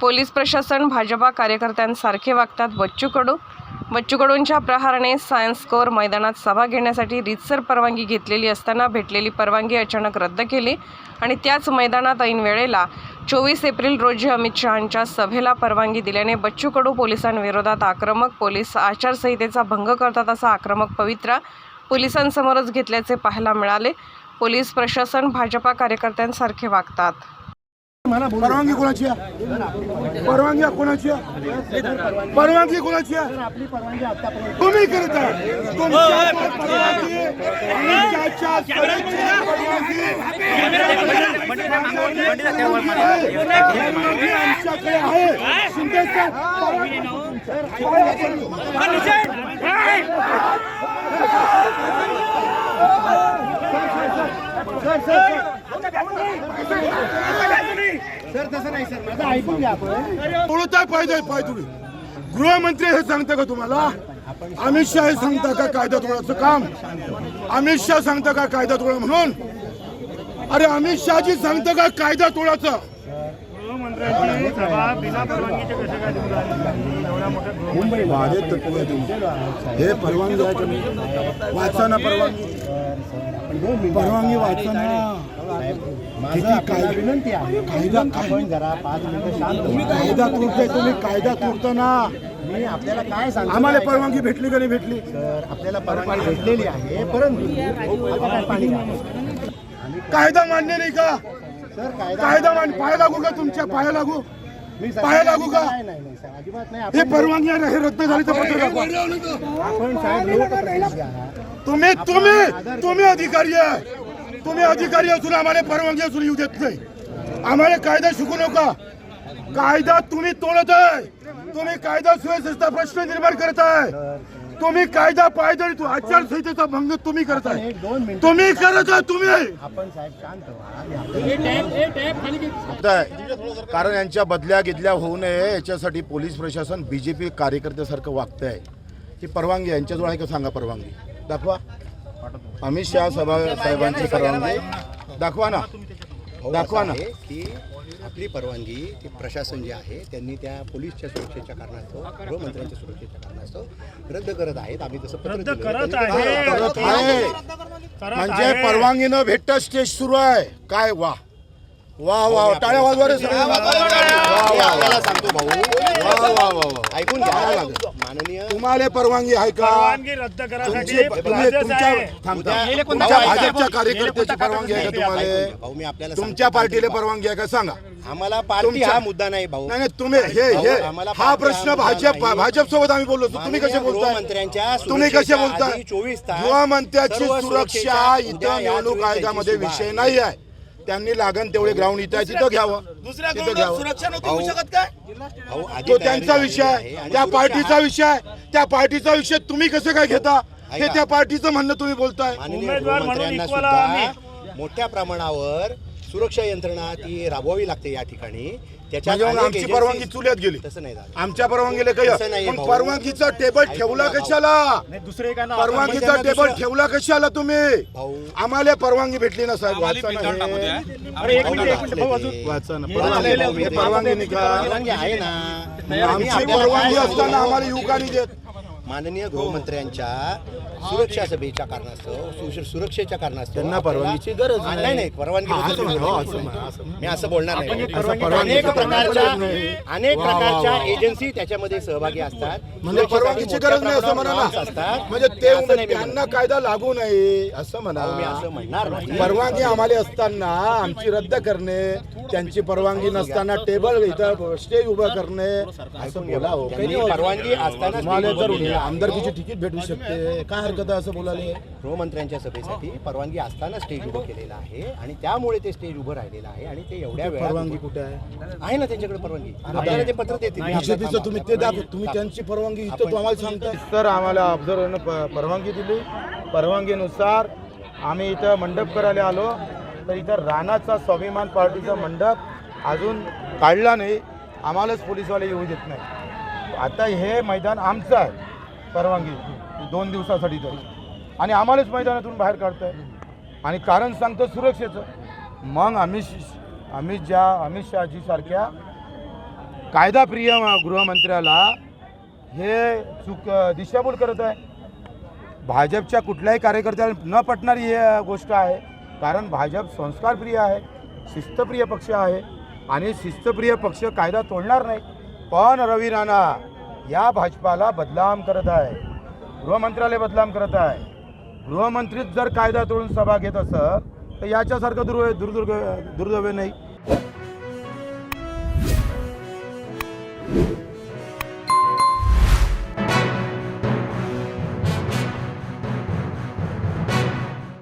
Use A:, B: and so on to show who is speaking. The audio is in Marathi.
A: पोलीस प्रशासन भाजपा कार्यकर्त्यांसारखे वागतात. बच्चू कडूंच्या प्रहाराने सायन्स कोर मैदानात सभा घेण्यासाठी रीतसर परवानगी घेतलेली असताना भेटलेली परवानगी अचानक रद्द केली आणि त्याच मैदानात ऐन वेळेला 24 एप्रिल रोजी अमित शहांच्या सभेला परवानगी दिल्याने बच्चू कडू पोलिसांविरोधात आक्रमक, पोलीस आचारसंहितेचा भंग करतात असा आक्रमक पवित्रा पोलिसांसमोरच घेतल्याचे पाहायला मिळाले. पोलीस प्रशासन भाजपा कार्यकर्त्यांसारखे वागतात.
B: परवानगी कोणाची आहे? परवानगी कोणाची आहे? परवानगी कोणाची आहे?
C: आपली परवानगी आतापर्यंत
B: तुम्ही करत आहे. तुमच्या परवानगी आमच्याच्या परवानगी आमच्याकडे आहे. शिंदे
C: सर तसं नाही सर, माझं ऐकून घ्या. आपण
B: तोडताय पाय तुम्ही. गृहमंत्री हे सांगता का तुम्हाला? अमित शहा हे सांगता का कायदा तोडायचं काम? अमित शहा सांगता का कायदा तोडा म्हणून? अरे अमित शहाजी सांगता का कायदा तोडायचं? मुंबई वादे तत्व हे परवानगी आहे तुम्ही वाचा ना. परवानगी वाचा ना.
C: विनंती आहे, आपण जरा 5 मिनिटं शांत.
B: कायदा तोडताय तुम्ही. कायदा तोडता ना.
C: मी आपल्याला काय सांगतो,
B: आम्हाला परवानगी भेटली का नाही भेटली?
C: सर आपल्याला परवानगी भेटलेली आहे, परंतु आता काय पाणी
B: कायदा मान्य नाही का?
C: सर
B: कायदा मान पाया लागू का? तुमच्या पाया लागू? पाया लागू का?
C: नाही सर, अजिबात नाही.
B: हे परवानगी आहे, हे रद्द झाली तर पत्र दाखवा.
C: आपण साहेब लोकप्रतिनिधी आहात.
B: तुम्ही अधिकारी आहे. तुम्ही अधिकारी असून आम्हाला परवानगी असून येऊ देत नाही. आम्हाला कायदा शिकू नका. कायदा तुम्ही तोडत आहे. तुम्ही कायदा सुव्यवस्थेचा प्रश्न निर्माण करत आहे. तुम्ही कायदा पायदळी आचारसंहितेचा भंग तुम्ही करताय. तुम्ही करत आहे. तुम्ही
C: आपण साहेब शांत व्हा.
B: कारण यांच्या बदल्या गिदल्या होऊ नये याच्यासाठी पोलीस प्रशासन बीजेपी कार्यकर्त्यासारखं वागत आहे. ही परवानगी यांच्याजवळ आहे का सांगा? परवानगी दाखवा. अमित शहा साहेबांची परवानगी दाखवा ना. दाखवा ना.
D: की आपली परवानगी ती प्रशासन जे आहे त्यांनी त्या पोलीसच्या सुरक्षेच्या कारणास्तव, गृहमंत्र्यांच्या सुरक्षेच्या कारणास्तव रद्द करत आहेत. आम्ही तसं पत्र
B: करत आहे. म्हणजे परवानगी न भेटता स्टेज सुरू आहे. काय वा वा वा टाळ्या वाजवा रे सगळे.
D: आपल्याला सांगतो भाऊ,
B: वा वा वा
D: ऐकून घ्या. माननीय
B: तुम्हाला परवानगी आहे का?
E: रद्द करायसाठी
B: तुमच्या भाजपच्या कार्यकर्त्याची परवानगी आहे का तुम्हाला?
D: भाऊ मी आपल्याला
B: तुमच्या पार्टीला परवानगी आहे का सांगा?
D: आम्हाला पार्टी हा मुद्दा नाही भाऊ.
B: नाही तुम्ही हे हा प्रश्न भाजप सोबत आम्ही बोललो. तुम्ही कसे बोलताय?
D: गृहमंत्र्यांच्या
B: तुम्ही कसे बोलताय?
D: 24 तास
B: गृहमंत्र्याची सुरक्षा इथं निवडणूक आयोगामध्ये विषय नाही आहे. त्यांनी लागण तेवढे ग्राउंड इथं आहे तिथं घ्यावं. तिथं घ्यावं. तो त्यांचा विषय आहे. त्या पार्टीचा विषय आहे. त्या पार्टीचा विषय तुम्ही कसं काय घेता? हे त्या पार्टीचं म्हणणं तुम्ही बोलताय.
D: माननीय गृहमंत्र्यांना सुद्धा मोठ्या प्रमाणावर सुरक्षा यंत्रणा ती राबवावी लागते या ठिकाणी.
B: आमची परवानगी चुल्यात गेली.
D: तसं नाही झालं.
B: आमच्या परवानगीला काही मग परवानगीचा टेबल ठेवला कशाला? परवानगीचा टेबल ठेवला कशाला तुम्ही? आम्हाला परवानगी भेटली ना साहेब. वाचा ना. परवानगी निघा
D: आहे ना.
B: आमची परवानगी असताना आम्हाला युवका नाही देत.
D: माननीय गृहमंत्र्यांच्या सुरक्षा सभेच्या कारणास्तव, सुरक्षेच्या कारणास्तव
B: त्यांना परवानगीची गरज
D: नाही. परवानगी मी असं बोलणार नाही. अनेक प्रकारच्या एजन्सी त्याच्यामध्ये सहभागी असतात.
B: म्हणजे परवानगीची गरज नाही असं म्हणा ना. म्हणजे ते त्यांना कायदा लागू नये असं म्हणा.
D: मी असं म्हणणार नाही.
B: परवानगी आम्हाला असताना आमची रद्द करणे, त्यांची परवानगी नसताना टेबल इथं स्टेज उभं करणे असं बोला.
D: परवानगी असताना
B: आमदारकीची तिकीट भेटू शकते. काय हरकत आहे असं बोलायला?
D: गृहमंत्र्यांच्या सभेसाठी परवानगी असताना स्टेज उभं केलेलं आहे आणि त्यामुळे ते स्टेज उभं राहिलेलं आहे. आणि ते एवढ्या वेळा
B: परवानगी कुठे आहे
D: ना त्यांच्याकडे परवानगी? आपल्याला ते पत्र देतील.
B: बीजेपीचं तुम्ही ते दाखव. तुम्ही त्यांची परवानगी इथं आम्हाला सांगता. तर आम्हाला ऑब्झर्व्हरनं परवानगी दिली. परवानगीनुसार आम्ही इथं मंडप करायला आलो. तर इथं राणाचा स्वाभिमान पार्टीचा मंडप अजून काढला नाही. आम्हालाच पोलीसवाले येऊ देत नाही. आता हे मैदान आमचं आहे. परवानगी 2 दिवसासाठी तर आणि आम्हालाच मैदानातून बाहेर काढताय आणि कारण सांगतो सुरक्षेचं. मग अमित शहाजी सारख्या कायदाप्रिय गृहमंत्र्याला हे दिशाभूल करत आहे. भाजपच्या कुठल्याही कार्यकर्त्याला न पटणारी ही गोष्ट आहे. कारण भाजप संस्कारप्रिय आहे, शिस्तप्रिय पक्ष आहे आणि शिस्तप्रिय पक्ष कायदा तोडणार नाही. पण रवी राणा या भाजपाला बदनाम करत आहे, गृहमंत्र्याला बदनाम करत आहे. गृहमंत्रीच जर कायदा तोडून सभा घेत असत तर याच्यासारखं दुर्दैव नाही.